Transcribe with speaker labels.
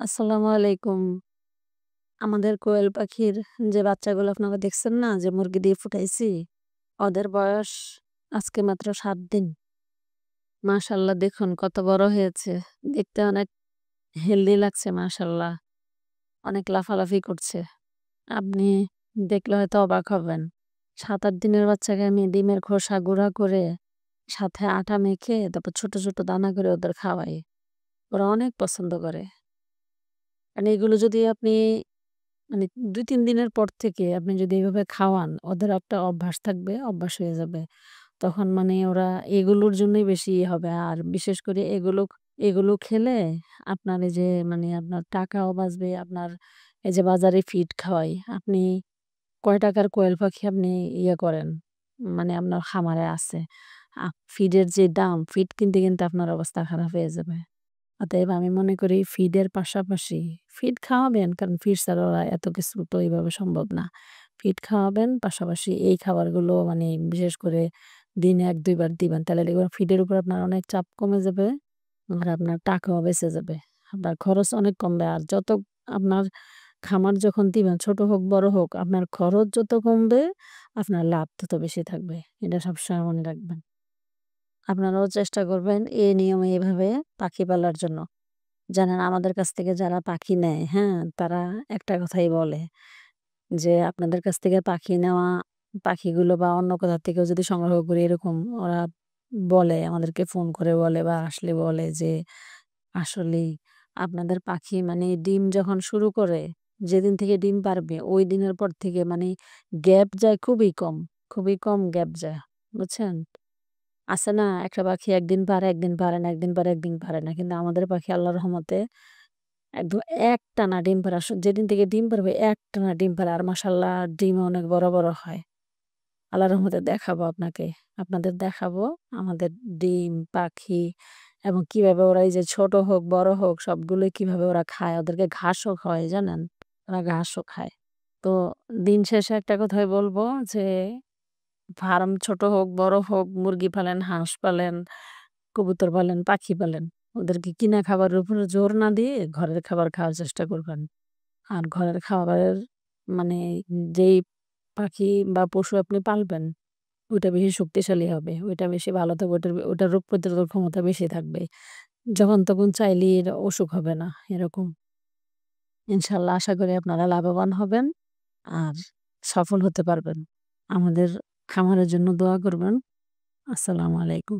Speaker 1: আসসালামু আলাইকুম। আমাদের কোয়েল পাখির যে বাচ্চাগুলো আপনারা দেখছেন না যে মুরগি দিয়ে ফুটাইছি, ওদের বয়স আজকে মাত্র ৭ দিন। মাশাআল্লাহ দেখুন কত বড় হয়েছে। দেখতে অনেক হেলদি লাগছে মাশাআল্লাহ। অনেক লাফালাফি করছে। আপনি দেখলে হয়তো অবাক হবেন। ৭-৮ দিনের বাচ্চাকে আমি ডিমের খোসা গুঁড়া করে সাথে আটা মেখে তারপর ছোট, ছোট দানা করে ওদের খাওয়াই। ওরা অনেক পছন্দ করে। মানে এগুলো যদি আপনি মানে ২-৩ দিনের পর থেকে আপনি যদি এভাবে খাওয়ান, ওদের একটা অভ্যাস থাকবে, অভ্যাস হয়ে যাবে। তখন মানে ওরা এগুলোর জন্যই বেশি ইয়ে হবে। আর বিশেষ করে এগুলো খেলে আপনার এই যে মানে আপনার টাকাও বাঁচবে। আপনার এই যে বাজারে ফিড খাওয়াই, আপনি কয় টাকার কোয়েল পাখি আপনি ইয়ে করেন, মানে আপনার খামারে আছে। ফিডের যে দাম, ফিড কিনতে, কিনতে আপনার অবস্থা খারাপ হয়ে যাবে। অতএব আমি মনে করি ফিডের পাশাপাশি ফিড খাওয়াবেন, কারণ ফিড ছাড়া ওরা এত কিছু তো এইভাবে সম্ভব না। ফিড খাওয়াবেন, পাশাপাশি এই খাবারগুলো মানে বিশেষ করে দিনে ১-২ বার দিবেন। তাহলে দেখবেন ফিডের উপর আপনার অনেক চাপ কমে যাবে। আর আপনার টাকাও বেঁচে যাবে। আপনার খরচ অনেক কমবে। আর যত আপনার খামার যখন দিবেন, ছোট হোক বড় হোক, আপনার খরচ যত কমবে, আপনার লাভ তত বেশি থাকবে। এটা সবসময় মনে রাখবেন। আপনারাও চেষ্টা করবেন এই নিয়মে এভাবে পাখি পালার জন্য। জানেন আমাদের কাছ থেকে যারা পাখি নেয়, হ্যাঁ? তারা একটা কথাই বলে যে, "আপনাদের কাছ থেকে পাখি নেওয়া পাখিগুলো বা অন্য কোথা থেকেও যদি সংগ্রহ করি" এরকম ওরা বলে, আমাদেরকে ফোন করে বলে বা আসলে বলে যে, "আসলেই আপনাদের পাখি মানে ডিম যখন শুরু করে, যেদিন থেকে ডিম পাড়বে ওই দিনের পর থেকে মানে গ্যাপ যায় খুবই কম গ্যাপ যায়।" বুঝছেন? আছে না একটা পাখি একদিন পারে, একদিন পারে না, একদিন পারে, একদিন পারে না। কিন্তু আমাদের পাখি আল্লাহর রহমতে একদম একটানা ডিম পাড়া যেদিন থেকে ডিম পাড়বে একটানা ডিম পাড়ে। আর মাশাআল্লাহ ডিমও অনেক বড়, বড় হয়। আল্লাহর রহমতে দেখাবো আপনাকে। আপনাদের দেখাবো আমাদের ডিম, পাখি এবং কিভাবে ওরা এই যে ছোট হোক, বড় হোক সবগুলোই কিভাবে ওরা খায়। ওদেরকে ঘাসও খাওয়াই জানেন? ওরা ঘাসও খায়। তো দিন শেষে একটা কথাই বলবো যে ফার্ম ছোট হোক, বড় হোক, মুরগি পালেন, হাঁস পালেন, কবুতর পালেন, পাখি পালেন। ওদেরকে কিনা খাবারের উপরে জোর না দিয়ে ঘরের খাবার খাওয়ার চেষ্টা করবেন। আর ঘরের খাবারের মানে যেই পাখি বা পশু আপনি পালবেন, ওইটা বেশি শক্তিশালী হবে। ওইটা বেশি ভালো থাকবে। ওটার রোগ প্রতিরোধক ক্ষমতা বেশি থাকবে। যখন তখন চাইলেই এর অসুখ হবে না, এরকম। ইনশাআল্লাহ আশা করি আপনারা লাভবান হবেন আর সফল হতে পারবেন। আমাদের খামারের জন্য দোয়া করবেন। আসসালামু আলাইকুম।